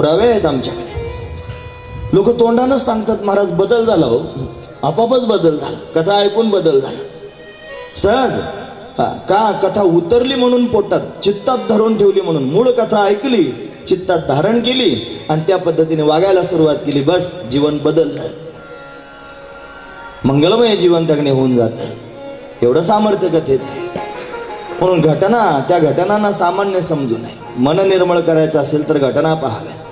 पुरावे आहेत आमच्याकडे. लोक तोंडानं सांगतात महाराज बदल झाला हो, आपापच बदल झाला, कथा ऐकून बदल झाला सहज. का कथा उतरली म्हणून पोटात, चित्तात धरून ठेवली म्हणून, मूळ कथा ऐकली, चित्तात धारण केली आणि त्या पद्धतीने वागायला सुरुवात केली, बस जीवन बदललं, मंगलमय जीवन त्याकडे होऊन जातं. एवढं सामर्थ्य कथेच आहे. म्हणून घटना, त्या घटनांना सामान्य समजू नये. मन निर्मळ करायचं असेल तर घटना पाहाव्यात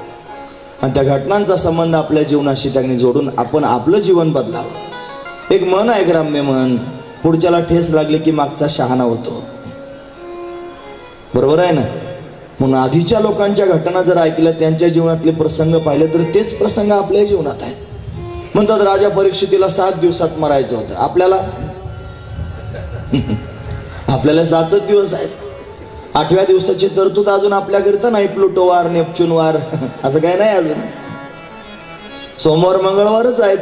आणि त्या घटनांचा संबंध आपल्या जीवनाशी त्याने जोडून आपण आपलं जीवन बदलावं. एक मन आहे ग्राम्य मन, पुढच्याला ठेस लागली की मागचा शहाणा होतो, बरोबर आहे ना. म्हणून आधीच्या लोकांच्या घटना जर ऐकल्या, त्यांच्या जीवनातले प्रसंग पाहिले तर तेच प्रसंग आपल्या जीवनात आहेत. म्हणतात राजा परीक्षितीला 7 दिवसात मरायचं होतं, आपल्याला 7च दिवस आहेत. 8व्या दिवसाची तरतूद अजून आपल्याकरिता नाही. प्लुटो वार, नेपच्यून वार असं काय नाही अजून. सोमवार मंगळवारच आहेत.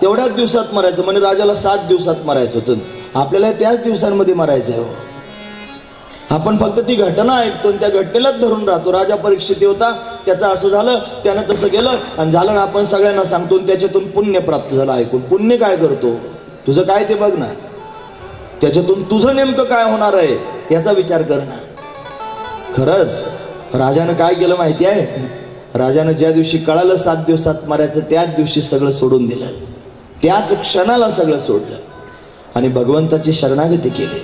तेवढ्याच दिवसात मरायचं. म्हणजे राजाला 7 दिवसात मरायचं होतं, आपल्याला त्याच दिवसांमध्ये मरायचं आहे. आपण फक्त ती घटना ऐकतो आणि त्या घटनेलाच धरून राहतो. राजा परीक्षिती होता, त्याचं असं झालं, त्यानं तसं केलं आणि झालं ना आपण सगळ्यांना सांगतो, त्याच्यातून पुण्य प्राप्त झालं. ऐकून पुण्य काय करतो, तुझं काय ते बघ ना, त्याच्यातून तुझं नेमकं काय होणार आहे याचा विचार कर ना. खरंच राजानं काय केलं माहिती आहे? राजानं ज्या दिवशी कळालं 7 दिवसात मारायचं, त्याच दिवशी सगळं सोडून दिलं, त्याच क्षणाला सगळं सोडलं आणि भगवंताची शरणागती केली.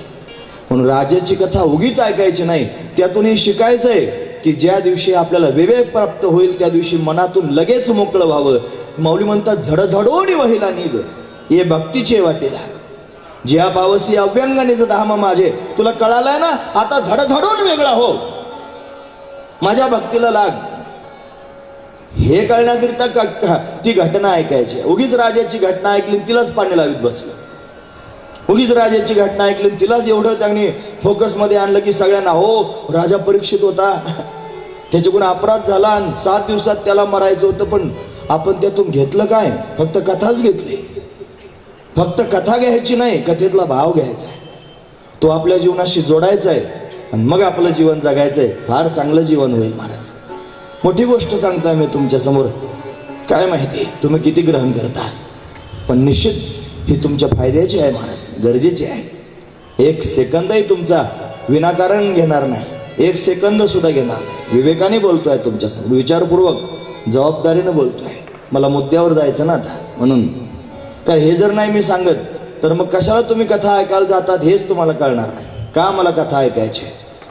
म्हणून राजाची कथा उगीच ऐकायची नाही, त्यातून हे शिकायचंय की ज्या दिवशी आपल्याला विवेक प्राप्त होईल त्या दिवशी मनातून लगेच मोकळं व्हावं. माऊली म्हणतात झडझडोनी वहिला निघ ये भक्तीचे वाटेला, ज्या पावसी अव्यंगणेचं धाम माझे. तुला कळालंय ना, आता झडझडून वेगळा हो, माझ्या भक्तीला लाग. हे कळण्याकरिता ती घटना ऐकायची. उगीच राजाची घटना ऐकली तिलाच पाणी लावीत बसलं, उगीच राजाची घटना ऐकली तिलाच एवढं त्यांनी फोकसमध्ये आणलं की सगळ्यांना हो राजा परीक्षित होता, त्याच्याकडून अपराध झाला आणि 7 दिवसात त्याला मरायचं होतं. पण आपण त्यातून घेतलं काय? फक्त कथाच घेतली. फक्त कथा घ्यायची नाही, कथेतला भाव घ्यायचा आहे, तो आपल्या जीवनाशी जोडायचा आहे आणि मग आपलं जीवन जगायचं आहे. फार चांगलं जीवन होईल महाराज. मोठी गोष्ट सांगतोय मी तुमच्या समोर. काय माहिती तुम्ही किती ग्रहण करता, पण निश्चित ही तुमच्या फायद्याची आहे महाराज, गरजेची आहे. 1 सेकंदही तुमचा विनाकारण घेणार नाही, 1 सेकंद सुद्धा घेणार नाही. विवेकाने बोलतोय तुमच्यासमोर, विचारपूर्वक जबाबदारीनं बोलतोय. मला मुद्द्यावर जायचं ना आता, म्हणून तर हे जर नाही मी सांगत तर मग कशाला तुम्ही कथा ऐकायला जातात हेच तुम्हाला कळणार नाही. का मला कथा ऐकायची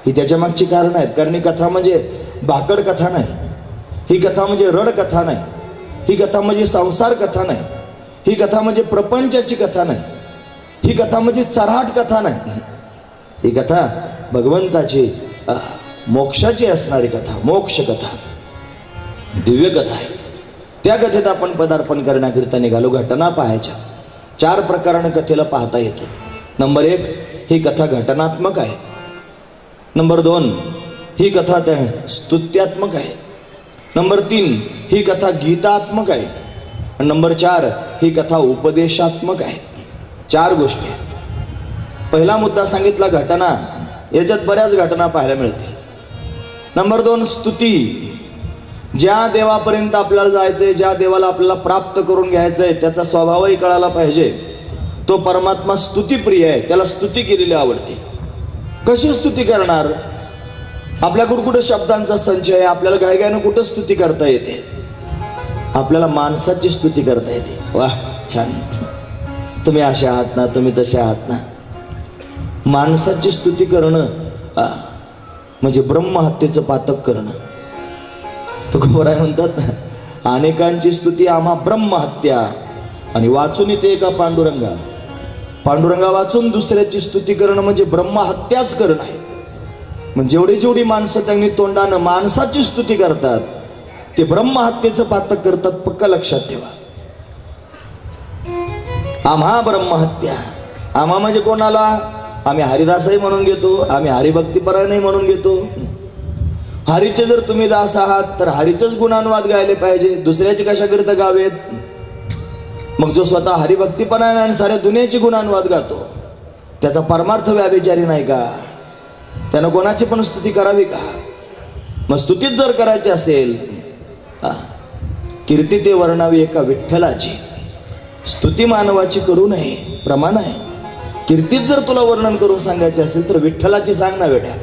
ही त्याच्या मागची कारण आहेत. कारण ही कथा म्हणजे भाकड कथा नाही, ही कथा म्हणजे रड कथा नाही, ही कथा म्हणजे संसार कथा नाही, ही कथा म्हणजे प्रपंचाची कथा नाही, ही कथा म्हणजे चराट कथा नाही. ही कथा भगवंताची मोक्षाची असणारी कथा, मोक्ष कथा, दिव्य कथा आहे. त्या कथेत आपण पदार्पण करण्याकरिता निघालो. घटना पाहायच्या. 4 प्रकारानं कथेला पाहता येतो. नंबर 1, ही कथा घटनात्मक आहे. नंबर 2, ही कथा त्या स्तुत्यात्मक आहे. नंबर 3, ही कथा गीतात्मक आहे. आणि नंबर 4, ही कथा उपदेशात्मक आहे. 4 गोष्टी आहेत. पहिला मुद्दा सांगितला घटना, याच्यात बऱ्याच घटना पाहायला मिळतील. नंबर 2, स्तुती. ज्या देवापर्यंत आपल्याला जायचंय, ज्या देवाला आपल्याला प्राप्त करून घ्यायचंय, त्याचा स्वभावही कळायला पाहिजे. तो परमात्मा स्तुतीप्रिय आहे, त्याला स्तुती केलेली आवडते. कशी स्तुती करणार? आपल्याकडे कुठं शब्दांचा संचय आहे, आपल्याला गायगायनं कुठं स्तुती करता येते? आपल्याला माणसाची स्तुती करता येते. वाह छान, तुम्ही असे आहात ना, तुम्ही तसे आहात ना. माणसाची स्तुती करणं म्हणजे ब्रह्महत्येचं पातक करणं. तुकोबराय म्हणतात ना, अनेकांची स्तुती आम्हा ब्रह्महत्या. आणि वाचून येते एका पांडुरंगा वाचून दुसऱ्याची स्तुती करणं म्हणजे ब्रह्महत्याच करणं आहे. म्हणजे जेवढी माणसं त्यांनी तोंडानं माणसाची स्तुती करतात ते ब्रह्महत्येचं पातक करतात. पक्का लक्षात ठेवा. आम्हा ब्रह्महत्या. आम्हा म्हणजे कोणाला? आम्ही हरिदासही म्हणून घेतो, आम्ही हरिभक्तीपरायणही म्हणून घेतो. हरीचे जर तुम्ही दास आहात तर हरीचंच गुणानुवाद गायले पाहिजे, दुसऱ्याचे कशाकरिता गावेत? मग जो स्वतः हरिभक्तीपरायण आणि साऱ्या दुनियेची गुणानुवाद गातो त्याचा परमार्थ व्याभिचारी नाही का? त्यानं कोणाची पण स्तुती करावी का? मग स्तुतीच जर करायची असेल कीर्ती ते वर्णावी एका विठ्ठलाची, स्तुती मानवाची करू नये. प्रमाण आहे. कीर्तीत जर तुला वर्णन करून सांगायचे असेल तर विठ्ठलाची सांग ना वेड्या.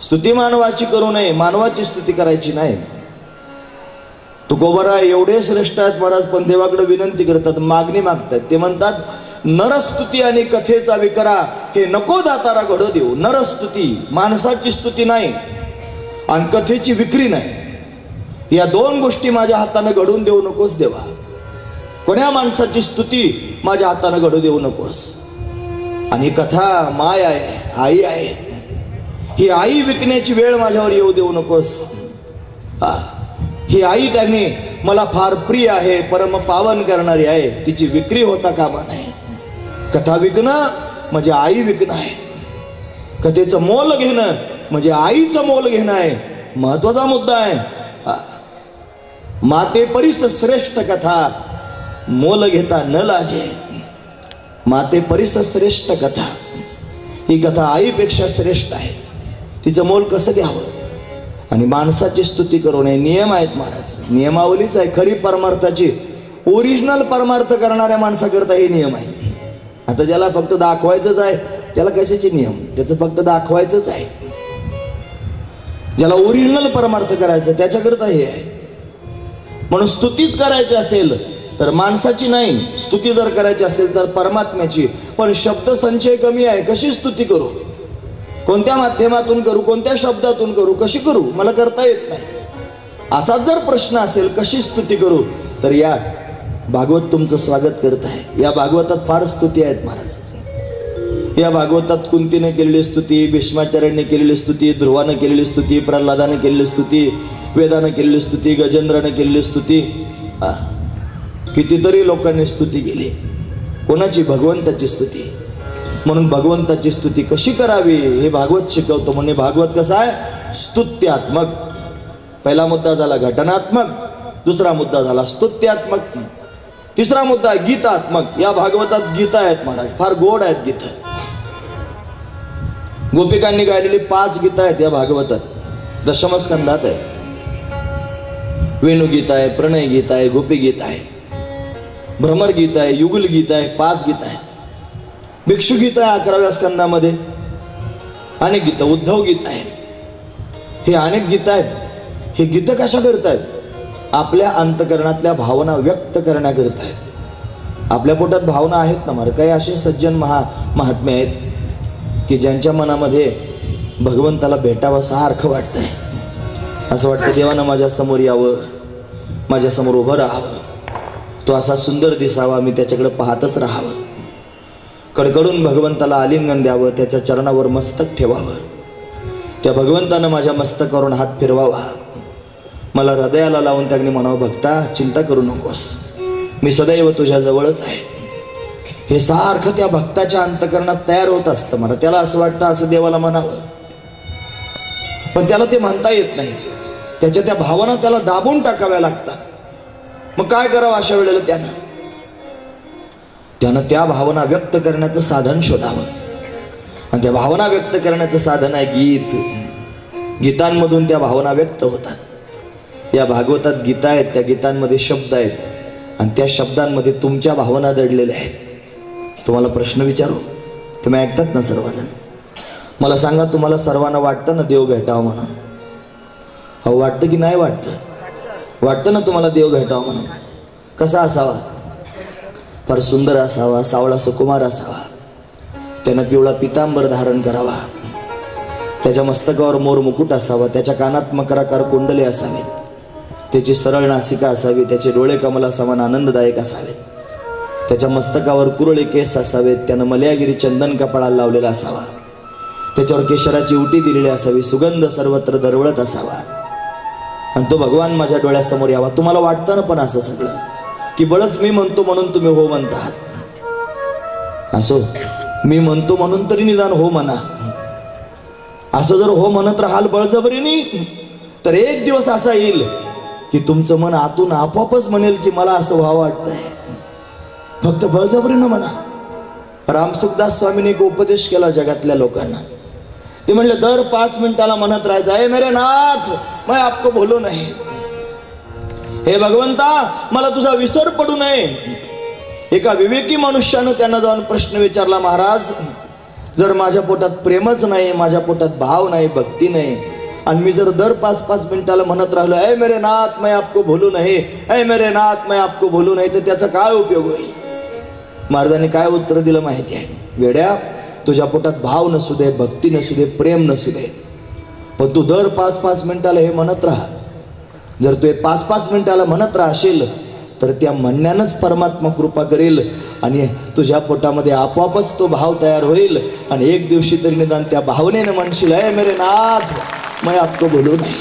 स्तुती मानवाची करू नये, मानवाची स्तुती करायची नाही. तुकोबरा एवढे श्रेष्ठ आहेत महाराज, पण देवाकडे विनंती करतात, मागणी मागतात. ते म्हणतात नरस्तुती आणि कथेचा विकरा हे नको दातारा घडो देऊ. नरस्तुती माणसाची स्तुती नाही आणि कथेची विक्री नाही. या दोन गोष्टी माझ्या हाताने घडवून देऊ नकोस देवा. कोण्या माणसाची स्तुती माझ्या हाताने घडू देऊ नकोस. आणि कथा माय आहे, आई आहे. ही आई विकण्याची वेळ माझ्यावर येऊ देऊ नकोस. ही आई त्यांनी मला फार प्रिय आहे, परम पावन करणारी आहे, तिची विक्री होता कामा नये. कथा विकणं म्हणजे आई विकणं आहे. कथेचं मोल घेणं म्हणजे आईचं मोल घेणं आहे. महत्वाचा मुद्दा आहे. माते परिस श्रेष्ठ कथा मोल घेता न लाजे. माते परिस श्रेष्ठ कथा, ही कथा आईपेक्षा श्रेष्ठ आहे. तिचं मोल कसं घ्यावं आणि माणसाची स्तुती करू नये. नियम आहेत महाराज, नियमावलीच आहे खरी परमार्थाची. ओरिजिनल परमार्थ करणाऱ्या माणसाकरता हे नियम आहे. आता ज्याला फक्त दाखवायचंच आहे त्याला कशाचे नियम, त्याचं फक्त दाखवायचंच आहे. ज्याला ओरिजिनल परमार्थ करायचं त्याच्याकरता हे आहे. म्हणून स्तुतीच करायची असेल तर माणसाची नाही, स्तुती जर करायची असेल तर परमात्म्याची. पण शब्दसंचय कमी आहे. कशी स्तुती करू, कोणत्या माध्यमातून करू, कोणत्या शब्दातून करू, कशी करू, मला करता येत नाही. असाच जर प्रश्न असेल कशी स्तुती करू, तर या भागवत तुमचं स्वागत करत आहे. या भागवतात फार स्तुती आहेत महाराज. या भागवतात कुंतीने केलेली स्तुती, भीष्माचार्यांनी केलेली स्तुती, ध्रुवानं केलेली स्तुती, प्रल्हादाने केलेली स्तुती, वेदानं केलेली स्तुती, गजेंद्राने केलेली स्तुती, कितीतरी लोकांनी स्तुती केली. कोणाची? भगवंताची स्तुती. म्हणून भगवंताची स्तुती कशी करावी हे भागवत शिकवतो. म्हणजे भागवत कसं आहे? स्तुत्यात्मक. पहिला मुद्दा झाला घटनात्मक, दुसरा मुद्दा झाला स्तुत्यात्मक, तिसरा मुद्दा गीतात्मक. या भागवतात गीता आहेत महाराज, फार गोड आहेत गीता. गोपिकांनी गायलेली 5 गीता आहेत या भागवतात, दशमस्कंदात आहेत. वेणुगीता आहे, प्रणय गीता आहे, गोपी गीता आहे, भ्रमर गीता आहे, युगल गीता आहे. 5 गीता आहे. भिक्षु गीता आहे 11व्या स्कंदामध्ये. अनेक गीता, उद्धव गीता आहे. हे अनेक गीता आहेत. हे गीत कशा करतायत? आपल्या अंतकरणातल्या भावना व्यक्त करण्याकरिता आहेत. आपल्या पोटात भावना आहेत ना मारे. काही असे सज्जन महात्मे आहेत की ज्यांच्या मनामध्ये भगवंताला भेटावं सारखं वाटतंय. असं वाटतं देवानं माझ्या समोर यावं, माझ्या समोर उभं राहावं, तो असा सुंदर दिसावा, मी त्याच्याकडे पाहतच राहावं, कडकडून भगवंताला आलिंगन द्यावं, त्याच्या चरणावर मस्तक ठेवावं, त्या भगवंतानं माझ्या मस्तकावरून हात फिरवावा, मला हृदयाला लावून त्यांनी म्हणावं भक्ता चिंता करू नकोस, मी सदैव तुझ्या जवळच आहे. हे सारखं त्या भक्ताच्या अंतकरणात तयार होत असतं. मला त्याला असं वाटतं असं देवाला म्हणावं, पण त्याला ते म्हणता येत नाही. त्याच्या त्या भावना त्याला दाबून टाकाव्या लागतात. मग काय करावं अशा वेळेला? त्यानं त्या भावना व्यक्त करण्याचं साधन शोधावं. आणि त्या भावना व्यक्त करण्याचं साधन आहे गीत. गीतांमधून त्या भावना व्यक्त होतात. या भागवतात गीता आहेत, त्या गीतांमध्ये शब्द आहेत आणि त्या शब्दांमध्ये तुमच्या भावना दडलेल्या आहेत. तुम्हाला प्रश्न विचारू, तुम्ही ऐकतात ना सर्वजण? मला सांगा, तुम्हाला सर्वांना वाटतं ना देव भेटावं म्हणून? हो, वाटतं की नाही वाटतं? वाटतं ना तुम्हाला देव भेटावं म्हणून? कसा असावा? फार सुंदर असावा, सावळा सुकुमार असावा, त्यानं पिवळा पितांबर धारण करावा, त्याच्या मस्तकावर मोर मुकुट असावा, त्याच्या कानात मकराकार कुंडले असावेत, त्याची सरळ नासिका असावी, त्याचे डोळे कमला समान आनंददायक असावेत, त्याच्या मस्तकावर कुरळे केस असावेत, त्यानं मलयागिरी चंदन कपाळाला लावलेला असावा, त्याच्यावर केशराची उटी दिलेली असावी, सुगंध सर्वत्र दरवळत असावा, आणि तो भगवान माझ्या डोळ्यासमोर यावा. तुम्हाला वाटतं ना पण असं सगळं, की बळच मी म्हणतो म्हणून तुम्ही हो म्हणतात? असो, मी म्हणतो म्हणून तरी निदान हो म्हणा. असं जर हो म्हणत राहाल बळजबरीने, तर एक दिवस असा येईल की तुमचं मन आतून आपोआपच म्हणेल की मला असं व्हावं वाटतंय. फक्त बळजबरीनं म्हणा. रामसुखदास स्वामींनी एक उपदेश केला जगातल्या लोकांना. ते म्हणले दर 5 मिनिटाला म्हणत राहायचं, आहे मेरे नाथ मैं आपको बोलू नहीं. हे भगवंता, मला तुझा विसर पडू नये. एका विवेकी मनुष्यानं त्यांना जाऊन प्रश्न विचारला, महाराज, जर माझ्या पोटात प्रेमच नाही, माझ्या पोटात भाव नाही, भक्ती नाही, आणि मी जर दर 5-5 मिनिटाला म्हणत राहिलो, ऐ मेरे नाथ मैं आपको भूलू नहीं, ऐ मेरे नाथ मैं आपको भूलू नहीं, तर त्याचा काय उपयोग होईल? महाराजांनी काय उत्तर दिलं माहिती आहे? वेड्या, तुझ्या पोटात भाव नसू दे, भक्ती नसू दे, प्रेम नसू दे, पण तू दर 5-5 मिनिटाला हे म्हणत राहा. जर तू 5-5 मिनिटाला म्हणत राहशील तर त्या म्हणण्यानंच परमात्मा कृपा करेल आणि तुझ्या पोटामध्ये आपोआपच तो भाव तयार होईल. आणि एक दिवशी तरी निदान त्या भावनेनं म्हणशील, ऐ मेरे नाथ मैं आपको भूलू नाही.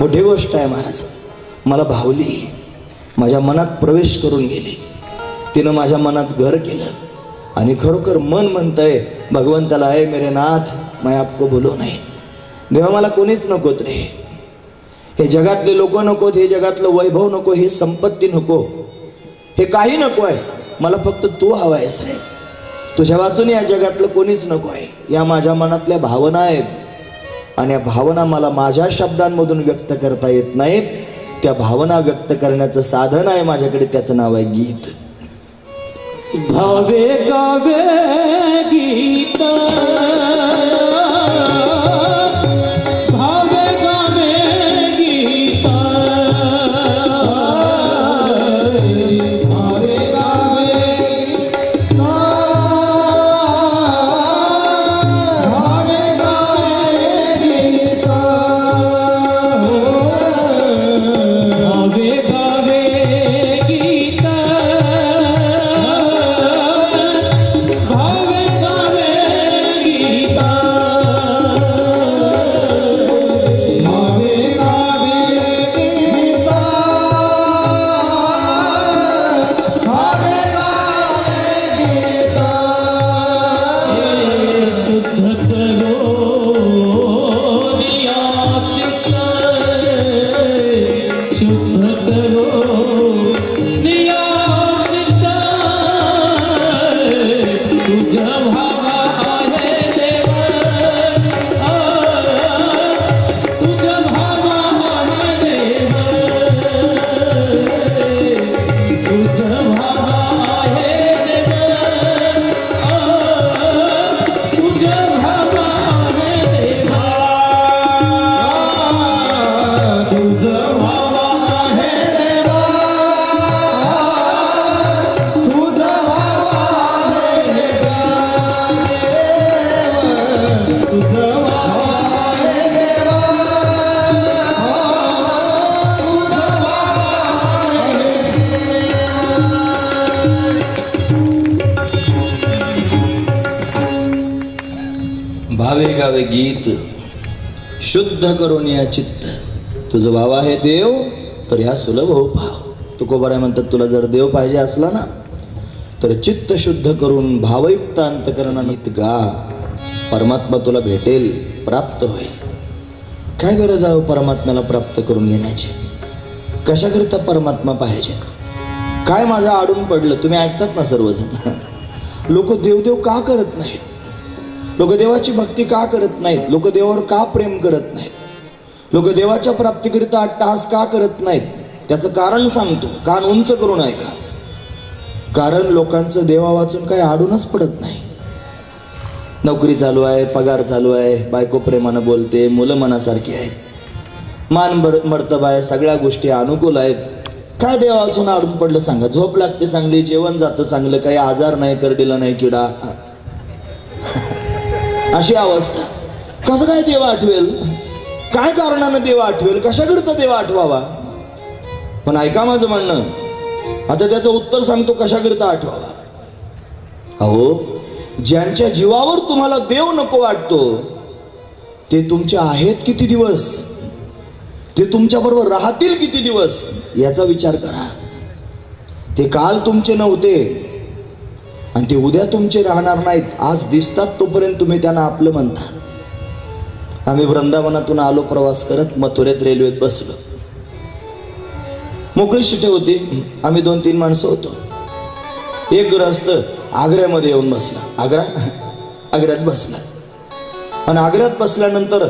मोठी गोष्ट आहे महाराज. मला भावली, माझ्या मनात प्रवेश करून गेली, तिनं माझ्या मनात घर केलं आणि खरोखर मन म्हणतंय भगवंताला, ऐ मेरे नाथ मैं आपको भूलू नाही. देवा, मला कोणीच नकोत रे, हे जगातले लोक नकोत, हे जगातलं वैभव नको, हे संपत्ती नको, हे काही नको आहे, मला फक्त तू हवा आहेस रे. तुझ्या वाचून या जगातलं कोणीच नको आहे. या माझ्या मनातल्या भावना आहेत आणि या भावना मला माझ्या शब्दांमधून व्यक्त करता येत नाहीत. त्या भावना व्यक्त करण्याचं साधन आहे माझ्याकडे, त्याचं नाव आहे गीत. भावे गावे गीत, भावे गावे गीत, शुद्ध करून या चित्त, तुझं भाव आहे देव तर ह्या सुलभ हो भाव. तुकोबाराय म्हणतात, तुला जर देव पाहिजे असला ना तर चित्त शुद्ध करून भावयुक्त अंतकरणात गा, परमात्मा तुला भेटेल, प्राप्त होईल. काय गरज आहे परमात्म्याला प्राप्त करून घेण्याची? कशाकरिता परमात्मा पाहिजे? काय माझं आडून पडलं? तुम्ही ऐकतात ना सर्वजण, लोक देवदेव का करत नाहीत? लोक देवाची भक्ती का करत नाहीत? लोक देवावर का प्रेम करत नाहीत? लोक देवाच्या प्राप्तीकरिता अट्टहास का करत नाहीत? त्याचं कारण सांगतो, कान उंच करून ऐका. कारण लोकांचं देवा वाचून काही आडूनच पडत नाही. नोकरी चालू आहे, पगार चालू आहे, बायको प्रेमानं बोलते, मुलं मनासारखी आहेत, मान मर्तबा आहे, सगळ्या गोष्टी अनुकूल आहेत. काय देवा वाचून आडून पडलं सांगा? झोप लागते चांगली, जेवण जातं चांगलं, काही आजार नाही, करडीला नाही किडा, अशी अवस्था. कसं काय देव आठवेल? काय कारणानं देव आठवेल? कशाकरिता देव आठवावा? पण ऐका माझं म्हणणं, आता त्याचं उत्तर सांगतो कशाकरिता आठवावा. अहो, ज्यांच्या जीवावर तुम्हाला देव नको वाटतो ते तुमचे आहेत किती दिवस, ते तुमच्या बरोबर राहतील किती दिवस याचा विचार करा. ते काल तुमचे नव्हते आणि ते उद्या तुमचे राहणार नाहीत. आज दिसतात तोपर्यंत तुम्ही त्यांना आपलं म्हणता. आम्ही वृंदावनातून आलो प्रवास करत, मथुरेत रेल्वेत बसलो. मोकळी सीटे होती, आम्ही 2-3 माणसं होतो. एक गृहस्थ आग्र्यामध्ये येऊन बसला. आग्र्यात बसला आणि आग्र्यात बसल्यानंतर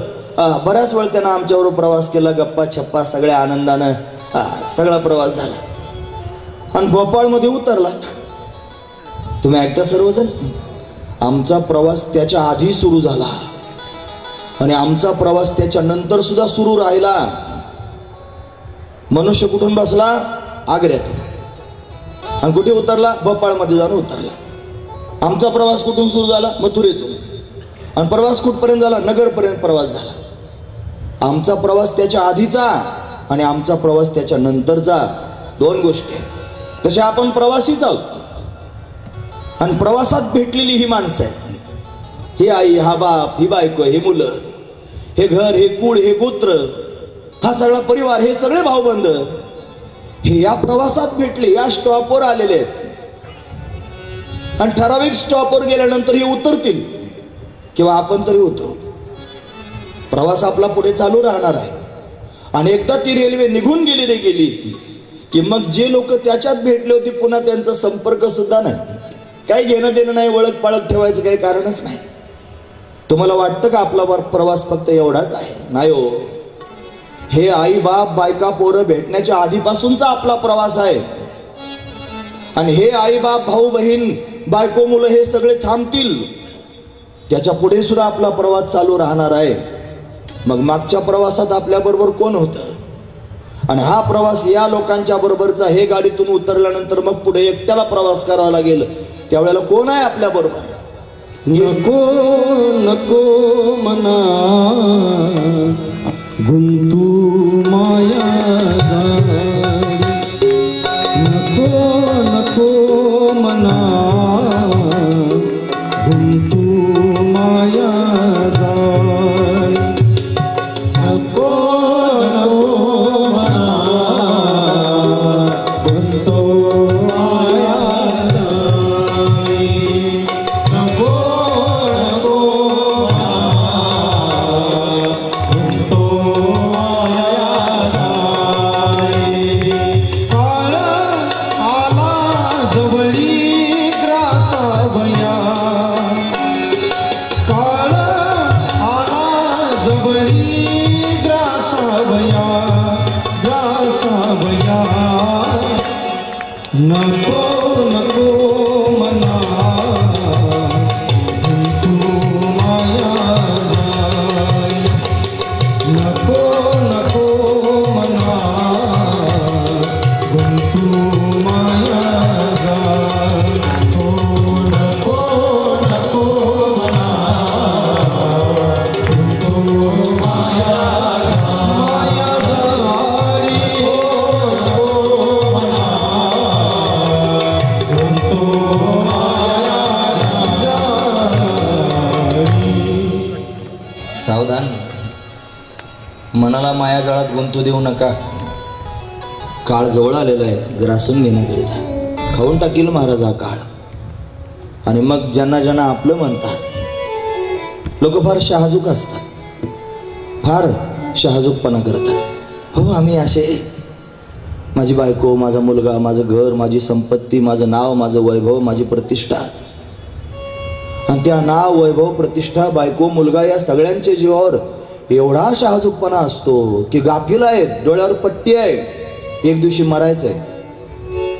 बऱ्याच वेळ त्यानं आमच्याबरोबर प्रवास केला, गप्पा छप्पा सगळ्या आनंदानं. सगळा प्रवास झाला आणि भोपाळमध्ये उतरला. तुम्ही ऐकता सर्वजण, आमचा प्रवास त्याच्या आधी सुरू झाला आणि आमचा प्रवास त्याच्या नंतर सुद्धा सुरू राहिला. मनुष्य कुठून बसला? आग्र्यात. आणि कुठे उतरला? भोपाळमध्ये जाऊन उतरला. आमचा प्रवास कुठून सुरू झाला? मथुरेतून. आणि प्रवास कुठपर्यंत झाला? नगरपर्यंत प्रवास झाला. आमचा प्रवास त्याच्या आधीचा आणि आमचा प्रवास त्याच्या नंतरचा, दोन गोष्टी आहेत. तसे आपण प्रवासीच आहोत आणि प्रवासात भेटलेली ही माणसं आहेत. ही आई, हा बाप, ही बायको, हे मुलं, हे घर, हे कुळ, हे गोत्र, हा सगळा परिवार, हे सगळे भाऊबंद हे या प्रवासात भेटले, या स्टॉपवर आलेले आहेत. आणि ठराविक स्टॉपवर गेल्यानंतर हे उतरतील किंवा आपण तरी उतरू. प्रवास आपला पुढे चालू राहणार आहे. आणि एकदा ती रेल्वे निघून गेली की मग जे लोक त्याच्यात भेटले होते पुन्हा त्यांचा संपर्क सुद्धा नाही. काही घेणं देणं नाही, ओळख पाळख ठेवायचं काही कारणच नाही. तुम्हाला वाटतं का आपला प्रवास फक्त एवढाच आहे? नाही हो. हे आई बाप, बायका, पोरं भेटण्याच्या आधीपासूनचा आपला प्रवास आहे. आणि हे आई बाप, भाऊ बहीण, बायको, मुलं हे सगळे थांबतील, त्याच्या पुढे सुद्धा आपला प्रवास चालू राहणार आहे. मग मागच्या प्रवासात आपल्याबरोबर कोण होतं? आणि हा प्रवास या लोकांच्या बरोबरचा. हे गाडीतून उतरल्यानंतर मग पुढे एकट्याला प्रवास करावा लागेल. त्यावेळेला कोण आहे आपल्या बरोबर? नको नको मना गुंतू माया जाळी, नको नको मना गुंतू माया जाळी, नको नको मना गुंतू माया जाळी, नको नको नको नको मना गुंतू माया जाळी, नको नको मना गुंतू माया जाळी, नको नको मना गुंतू माया सावधान. मनाला मायाजाळात गुंतू देऊ नका. काळ जवळ आलेला आहे ग्रासून घेण्याकरिता. खाऊन टाकील महाराज हा काळ. आणि मग ज्यांना ज्यांना आपलं म्हणतात लोक फार शहाजूक असतात, फार शहाजूकपणा करतात. हो आम्ही असे, माझी बायको, माझा मुलगा, माझं घर, माझी संपत्ती, माझं नाव, माझं वैभव, माझी प्रतिष्ठा. आणि त्या नाव, वैभव, प्रतिष्ठा, बायको, मुलगा या सगळ्यांच्या जीवावर एवढा शहाजूकपणा असतो की गाफील आहेत, डोळ्यावर पट्टी आहे, एक दिवशी मरायचं आहे.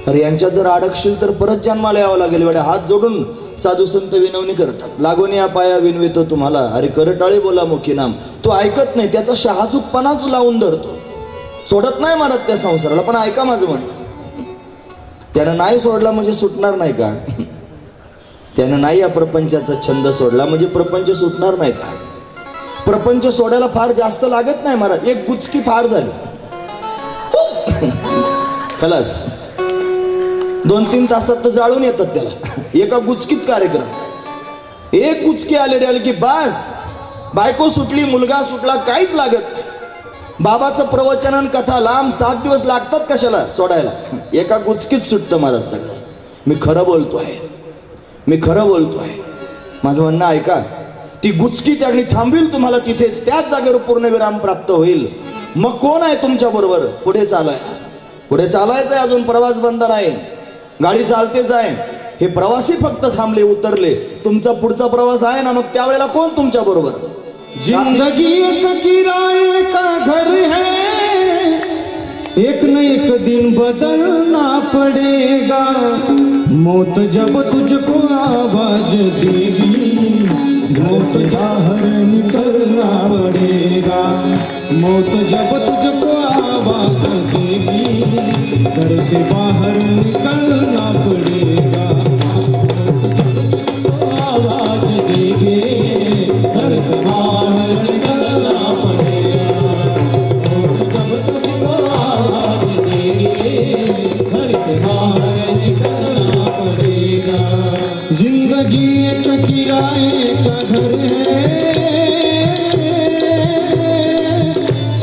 अरे यांच्यात जर अडकशील तर परत जन्माला यावं लागेल. वेळा हात जोडून साधू संत विनवणी करतात. लागून या पाया विनवितो तुम्हाला, अरे करटाळे बोला मुखी नाम. तो ऐकत नाही, त्याचा शहाजूकपणाच लावून धरतो, सोडत नाही मारत त्या संसाराला. पण ऐका माझं म्हणणं, त्यानं नाही सोडला म्हणजे सुटणार नाही का? त्यानं नाही या प्रपंचाचा छंद सोडला म्हणजे प्रपंच सुटणार नाही का? प्रपंच सोडायला फार जास्त लागत नाही महाराज, एक गुचकी फार झाली खलास. 2-3 तासात तर जाळून येतात त्याला, एका गुचकीत कार्यक्रम. एक गुचकी आले की बस, बायको सुटली, मुलगा सुटला, काहीच लागत नाही. बाबाचं प्रवचन आणि कथा लांब 7 दिवस लागतात कशाला सोडायला? एका गुचकीत सुटतं महाराज सगळं. मी खरं बोलतोय, मी खरं बोलतोय. माझं म्हणणं ऐका. ती गुचकी त्यांनी थांबविल तुम्हाला तिथेच, त्याच जागेवर पूर्णविराम प्राप्त होईल. मग कोण आहे तुमच्या बरोबर? पुढे चालायचं, पुढे चालायचंय. अजून प्रवास बंद नाही, गाडी चालतेच आहे. हे प्रवासी फक्त थांबले, उतरले. तुमचा पुढचा प्रवास आहे ना, मग त्यावेळेला कोण तुमच्या बरोबर? जिंदगी एक किराए का घर है, एक न एक दिन बदलना पड़ेगा, मौत जब तुझको आवाज देगी, घर से बाहर निकलना पड़ेगा। मौत जब तुझको आवाज देगी, घर से बाहर निकलना पड़ेगा। आवाज देगी, घर से बाहर निकलना पड़ेगा। मौत जब तुझको आवाज देगी, घर से बाहर निकलना पड़ेगा। जिंदगी एक किराए का घर है,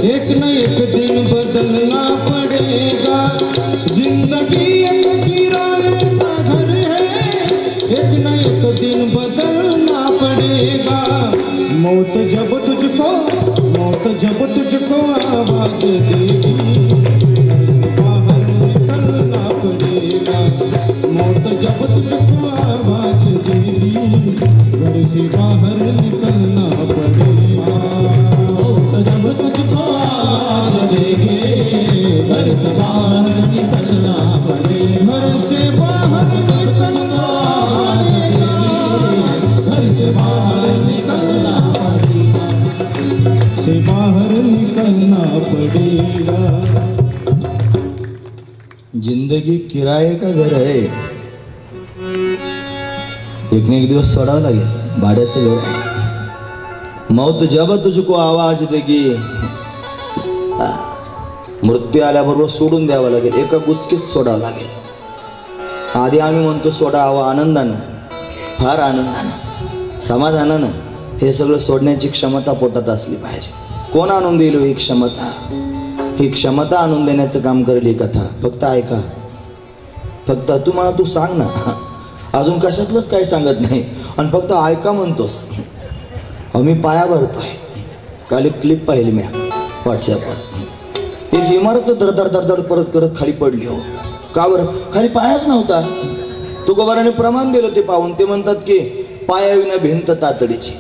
एक न एक दिन बदलना पड़ेगा। जिंदगी एक किराए का घर है, एक न एक दिन बदलना पड़ेगा। मौत जब तुझको आवाज देगी, घर से बाहर निकलना पड़ेगा। मौत जब तुझको आवाज देगी, घर से बाहर निकलना पड़ेगा। मौत जब तुझको आवाज देगी, घर से बाहर निकलना पड़ेगा। घर से बाहर निकलना पड़ेगा, घर से बाहर निकलना पड़ेगा, से बाहर निकलना पड़ेगा। जिंदगी किराए का घर आहे, एक न एक दिवस सोडावं लागेल, भाड्याचं घर आहे। मौत जब तुझको आवाज देगी, मृत्यू आल्याबरोबर सोडून द्यावं लागेल, एका गुचकीत सोडावं लागेल। आधी आम्ही म्हणतो सोडावं आनंदानं, फार आनंदानं, समाधानानं। हे सगळं सोडण्याची क्षमता पोटात असली पाहिजे। कोण आणून देईल ही क्षमता? ही क्षमता आणून देण्याचं काम करेल ही कथा। फक्त ऐका, फक्त तू सांग ना, अजून कशातलंच काही सांगत नाही आणि फक्त ऐका म्हणतोस। मी पाया भरतोय। काल एक क्लिप पाहिली मी व्हॉट्सअपवर, एक इमारत धडधड परत करत खाली पडली। हो का बरं? खाली पायाच नव्हता। तुकोबाराने प्रमाण दिलं ते पाहून। ते म्हणतात की पायाविना भिंत तातडीची,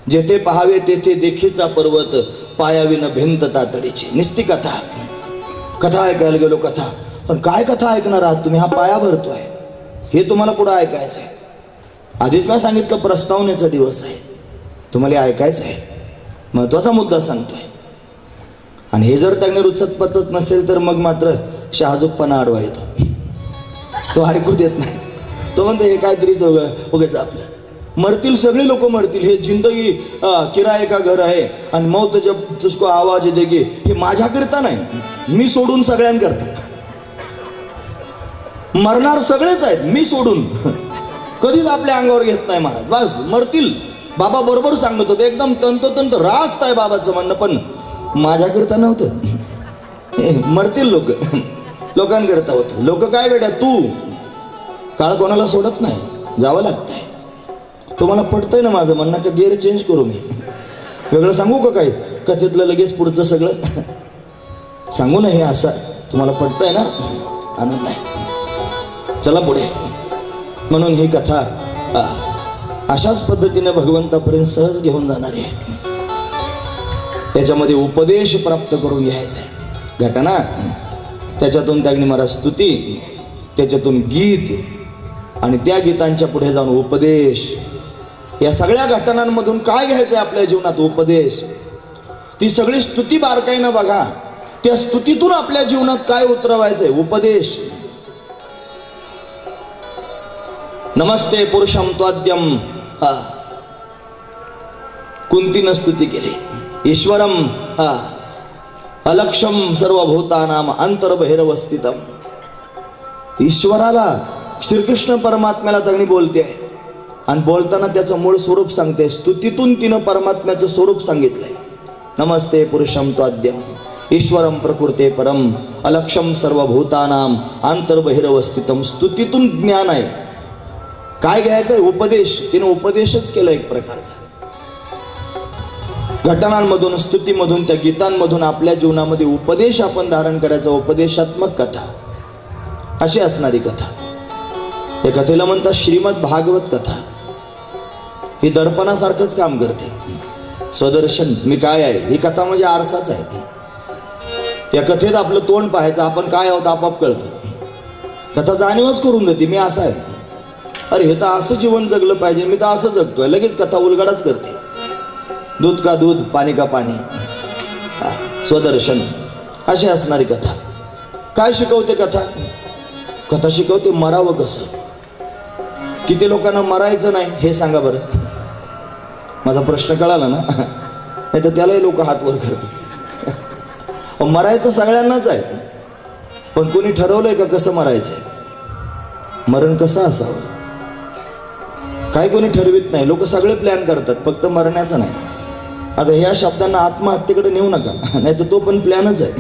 जेथे पहावे तेथे देखीचा पर्वत, पायाविना भिंत तातडीची। निस्ती कथा ऐकायला गेलो कथा, पण काय कथा ऐकणार आहात तुम्ही? हा पाया भरतोय, हे तुम्हाला पुढे ऐकायचं आहे। आधीच मी सांगितलं प्रस्तावनेचा दिवस आहे, तुम्हाला ऐकायचं आहे। महत्वाचा मुद्दा सांगतोय, आणि हे जर त्याने रुचत पचत नसेल तर मग मात्र शहाजूकपणा आडवा येतो। तो ऐकू देत नाही, तो म्हणतो हे काहीतरीच उगाच आपलं। मरतील सगळे लोक मरतील, हे जिंदगी किराए का घर आहे, आणि मौत जब तुझको आवाज देगी हे माझ्याकरता नाही, मी सोडून सगळ्यांकरता। मरणार सगळेच आहेत, मी सोडून कधीच आपल्या अंगावर घेत नाही महाराज। बस मरतील, बाबा बरोबर सांगत होते, एकदम तंतोतंत रास्त आहे बाबाचं म्हणणं, पण माझ्याकरता नव्हतं। मरतील लोक, लोकांकरता होतं। लोक काय बेटा, तू काळ कोणाला सोडत नाही, जावं लागतंय। तुम्हाला पटतंय ना माझं म्हणणं? का गेअर चेंज करू मी? वेगळं सांगू का काही कथेतलं लगेच पुढचं सगळं सांगू ना? हे असं तुम्हाला पटतंय ना? आनंद आहे, चला पुढे। म्हणून ही कथा अशाच पद्धतीने भगवंतापर्यंत सहज घेऊन जाणारी आहे। त्याच्यामध्ये उपदेश प्राप्त करून घ्यायचा आहे। घटना, त्याच्यातून त्यागणी महाराज स्तुती, त्याच्यातून गीत, आणि त्या गीतांच्या पुढे जाऊन उपदेश। या सगळ्या घटनांमधून काय घ्यायचंय आपल्या जीवनात? उपदेश। ती सगळी स्तुती बारकाईनं बघा, त्या स्तुतीतून आपल्या जीवनात काय उतरवायचंय? उपदेश। नमस्ते पुरुषम त्वाद्यम, कुंतीनं स्तुती केली। ईश्वरम अलक्षम सर्वभूतानाम अंतर्बहिर्वस्थितम। ईश्वराला, श्रीकृष्ण परमात्म्याला त्यांनी बोलते आहे, आणि बोलताना त्याचं मूळ स्वरूप सांगते। स्तुतीतून तिनं परमात्म्याचं स्वरूप सांगितलंय। नमस्ते पुरुषम त्वाद्यम ईश्वरम प्रकृते परम अलक्षम सर्वभूतानाम अंतर्बहिर्वस्थितम। स्तुतीतून ज्ञान आहे। काय घ्यायचंय? उपदेश। तिनं उपदेशच केला एक प्रकारचा। घटनांमधून, स्तुतीमधून, त्या गीतांमधून आपल्या जीवनामध्ये उपदेश आपण धारण करायचा। उपदेशात्मक कथा अशी असणारी कथा। या कथेला म्हणतात श्रीमद भागवत कथा। ही दर्पणासारखंच काम करते, स्वदर्शन। मी काय आहे? ही कथा म्हणजे आरसाच आहे। या कथेत आपलं तोंड पाहायचं, आपण काय आहोत आपोआप कळतं. कथा जाणीवच करून देते मी असा आहे, अरे हे तर असं जीवन जगलं पाहिजे, मी तर असं जगतोय. लगेच कथा उलगडाच करते. दूध का दूध, पाणी का पाणी, स्वदर्शन अशी असणारी कथा. काय शिकवते कथा? कथा शिकवते मरावं कसं. किती लोकांना मरायचं नाही हे सांगा बरं. माझा प्रश्न कळाला ना? नाही तर त्यालाही लोक हात वर करतात. मरायचं सगळ्यांनाच आहे, पण कोणी ठरवलंय का कसं मरायचंय? मरण कसं असावं काय कोणी ठरवित नाही. लोक सगळे प्लॅन करतात, फक्त मरण्याचं नाही. आता ह्या शब्दांना आत्महत्येकडे नेऊ नका, नाही तर तो पण प्लॅनच आहे.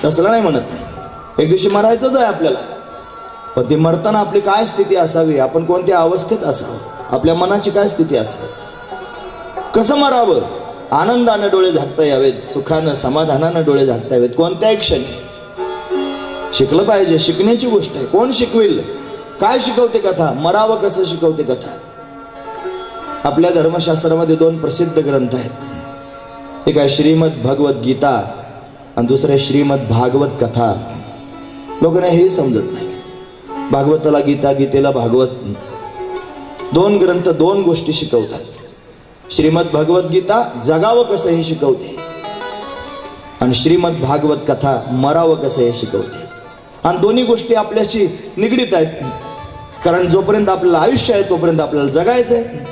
तसला नाही म्हणत नाही. एक दिवशी मरायचंच आहे आपल्याला, पण ते मरताना आपली काय स्थिती असावी, आपण कोणत्या अवस्थेत असावं, आपल्या मनाची काय स्थिती असावी, कसं मरावं. आनंदानं डोळे झाकता यावेत, सुखानं समाधानानं डोळे झाकता यावेत. कोणत्याही क्षणी शिकलं पाहिजे. शिकण्याची गोष्ट आहे. कोण शिकविल? काय शिकवते कथा? मरावं कसं शिकवते कथा. आपल्या धर्मशास्त्रामध्ये 2 प्रसिद्ध ग्रंथ आहेत. एक आहे श्रीमद भगवत गीता आणि दुसरं आहे श्रीमद भागवत कथा. लोकांना हेही समजत नाही. भागवताला गीता, गीतेला भागवत. 2 ग्रंथ 2 गोष्टी शिकवतात. श्रीमद भगवत गीता जगावं कसं हे शिकवते आणि श्रीमद भागवत कथा मरावं कसं हे शिकवते. आणि दोन्ही गोष्टी आपल्याशी निगडीत आहेत. कारण जोपर्यंत आपल्याला आयुष्य आहे तोपर्यंत आपल्याला जगायचं आहे,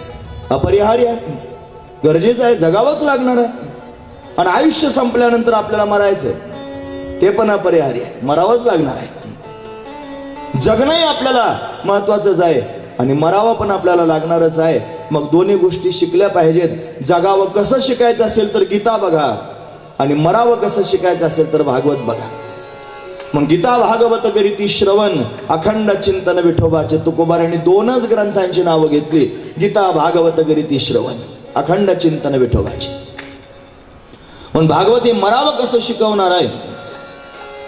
अपरिहार्य आहे, गरजेचं आहे, जगावंच लागणार आहे. आणि आयुष्य संपल्यानंतर आपल्याला मरायचं आहे, ते पण अपरिहार्य आहे, मरावंच लागणार आहे. जगणंही आपल्याला महत्वाचंच आहे आणि मरावं पण आपल्याला लागणारच आहे. मग दोन्ही गोष्टी शिकल्या पाहिजेत. जगावं कसं शिकायचं असेल तर गीता बघा आणि मरावं कसं शिकायचं असेल तर भागवत बघा. मग गीता भागवत करीती श्रवण, अखंड चिंतन विठोबाचे. तुकोबारांनी 2च ग्रंथांची नावं घेतली. गीता भागवत करीती श्रवण, अखंड चिंतन विठोबाचे. म्हणून भागवत हे मरावं कसं शिकवणार आहे.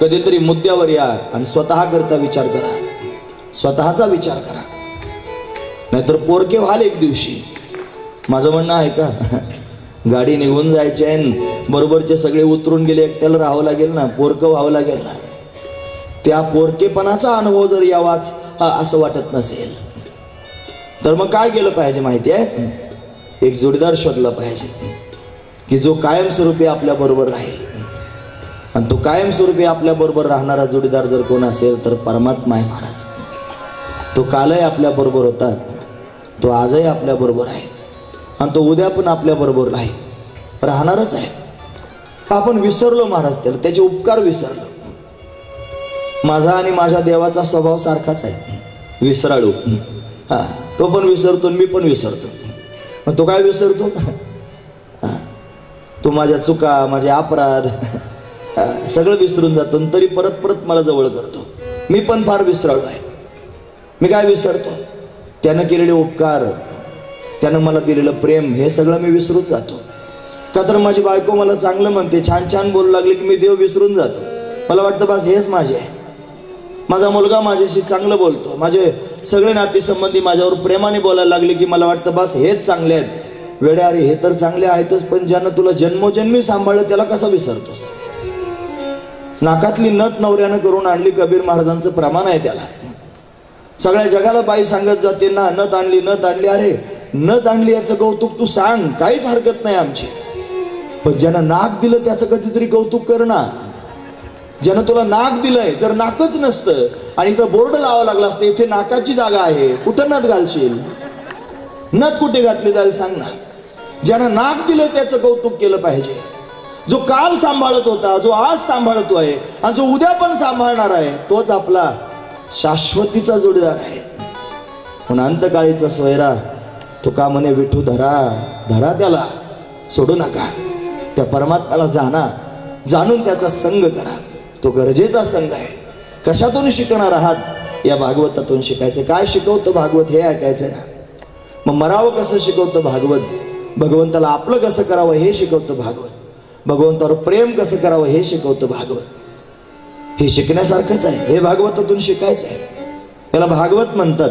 कधीतरी मुद्द्यावर या आणि स्वतः करता विचार करा, स्वतःचा विचार करा, नाहीतर पोरके व्हाल एक दिवशी. माझं म्हणणं आहे का, गाडी निघून जायची आहे, बरोबरचे सगळे उतरून गेले, एकट्याला राहावं लागेल ना, पोरकं व्हावं लागेल ना. त्या पोरकेपणाचा अनुभव जर यावाच असं वाटत नसेल तर मग काय केलं पाहिजे माहिती आहे? एक जोडीदार शोधला पाहिजे की जो कायमस्वरूपी आपल्या बरोबर राहील. आणि तो कायमस्वरूपी आपल्या बरोबर राहणारा जोडीदार जर कोण असेल तर परमात्मा आहे महाराज. तो कालही आपल्या बरोबर होता, तो आजही आपल्या बरोबर आहे आणि तो उद्या पण आपल्या बरोबर राहणारच आहे. आपण विसरलो महाराज त्याला, त्याचे उपकार विसरलो. माझा आणि माझ्या देवाचा स्वभाव सारखाच आहे, विसराळू. तो पण विसरतो, मी पण विसरतो. मग तो काय विसरतो? तो माझ्या चुका, माझे अपराध सगळं विसरून जातो, तरी परत परत मला जवळ करतो. मी पण फार विसराळू आहे. मी काय विसरतो? त्यानं केलेले उपकार, त्यानं मला दिलेलं प्रेम, हे सगळं मी विसरून जातो. का तर माझी बायको मला चांगलं म्हणते, छान छान बोलू लागले की मी देव विसरून जातो. मला वाटतं बस हेच माझे आहे. माझा मुलगा माझ्याशी चांगलं बोलतो, माझे सगळे नातेसंबंधी माझ्यावर प्रेमाने बोलायला लागले की मला वाटतं बस हेच चांगले आहेत. वेड्या, अरे हे तर चांगले आहेतच, पण ज्यानं तुला जन्मोजन्मी सांभाळलं त्याला कसं विसरतोस? नाकातली नथ नवऱ्यानं करून आणली, कबीर महाराजांचं प्रमाण आहे त्याला. सगळ्या जगाला बाई सांगत जाते ना, नथ आणली, नथ आणली. अरे नथ आणली याचं कौतुक तू सांग, काहीच हरकत नाही आमची. पण ज्यानं नाक दिलं त्याचं कधीतरी कौतुक कर ना. ज्यानं तुला नाक दिलंय, जर नाकच नसतं आणि इथं बोर्ड लावावं लागला असतं इथे नाकाची जागा आहे, कुठं नथ घालशील? नथ कुठे घातली जाईल सांग ना. ज्यानं नाक दिलंय त्याचं कौतुक केलं पाहिजे. जो काल सांभाळत होता, जो आज सांभाळतोय आणि जो उद्या पण सांभाळणार आहे, तोच आपला शाश्वतीचा जोडीदार आहे. म्हणून अंतकाळीचा सोयरा तो का म्हणे, विठू धरा धरा त्याला, सोडू नका. त्या परमात्म्याला जाणा, जाणून त्याचा संग करा. तो गरजेचा संग आहे. कशातून शिकणार आहात? या भागवतातून शिकायचं. काय शिकवतं भागवत हे ऐकायचं ना. मग मरावं कसं शिकवतं भागवत? भगवंताला आपलं कसं करावं हे शिकवतं भागवत. भगवंतावर प्रेम कसं करावं हे शिकवतं भागवत. हे शिकण्यासारखंच आहे, हे भागवतातून शिकायचं आहे. याला भागवत म्हणतात.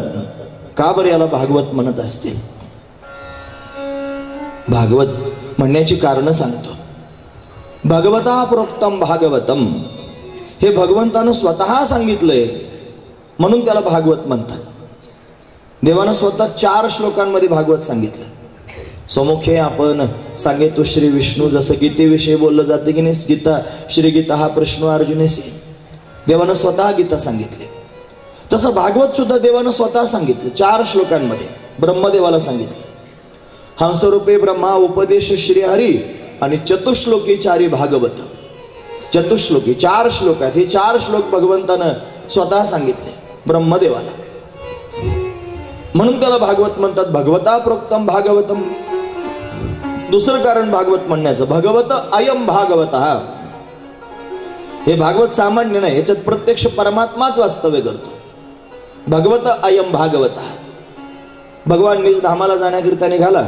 का बरं याला भागवत म्हणत असतील? भागवत म्हणण्याची कारणं सांगतो. भगवता प्रोक्तम भागवतम, हे भगवंतानं स्वतः सांगितलंय म्हणून त्याला भागवत म्हणतात. देवानं स्वतः 4 श्लोकांमध्ये भागवत सांगितलं. समुखे आपण सांगितो श्री विष्णू, जसं गीतेविषयी बोललं जाते की नाही, गीता श्री गीता हा प्रश्न अर्जुनेसी, देवानं स्वतः गीता सांगितली. तसं भागवत सुद्धा देवानं स्वतः सांगितलं 4 श्लोकांमध्ये. ब्रह्मदेवाला सांगितलं हंसरूपे ब्रह्मा उपदेश श्रीहरी आणि चतुश्लोकी चारी भागवत. चतुश्लोकी 4 श्लोक आहेत. हे 4 श्लोक भगवंतानं स्वतः सांगितले ब्रह्मदेवाला, म्हणून त्याला भागवत म्हणतात. भगवता प्रोक्तम भागवतम. दुसरं कारण भागवत म्हणण्याचं, भगवत अयम भागवत. हे भागवत सामान्य नाही, याच्यात प्रत्यक्ष परमात्माच वास्तव्य करतो. भगवत अयम भागवत. भगवान निज धामाला जाण्याकरिता निघाला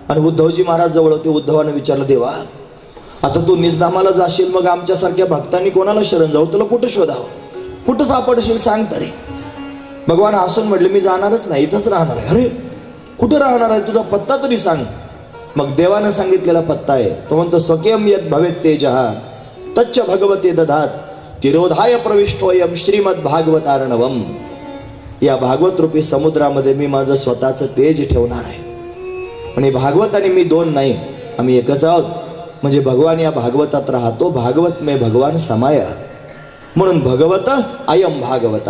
आणि उद्धवजी महाराज जवळ होते. उद्धवाने विचारलं, देवा आता तू निजधामाला जाशील, मग आमच्यासारख्या भक्तांनी कोणाला शरण जाऊ, तुला कुठं शोधावं, कुठं सापडशील सांग तरी. भगवान हसून म्हटले, मी जाणारच नाही, इथंच राहणार आहे. अरे कुठं राहणार आहे, तुझा पत्ता तरी सांग. मग देवानं सांगितलेला पत्ता आहे तो म्हणतो, स्वकीयम यद भवेत तेजः तच्च भगवते दधात तिरोधाय प्रविष्टोयम श्रीमद भागवतार्णवम. या भागवत रूपी समुद्रामध्ये मी माझं स्वतःचं तेज ठेवणार आहे. आणि भागवत आणि मी 2 नाही, आम्ही एकच आहोत. म्हणजे भगवान या भागवतात राहतो. भागवत में भगवान समाया, म्हणून भगवत अयम भागवत.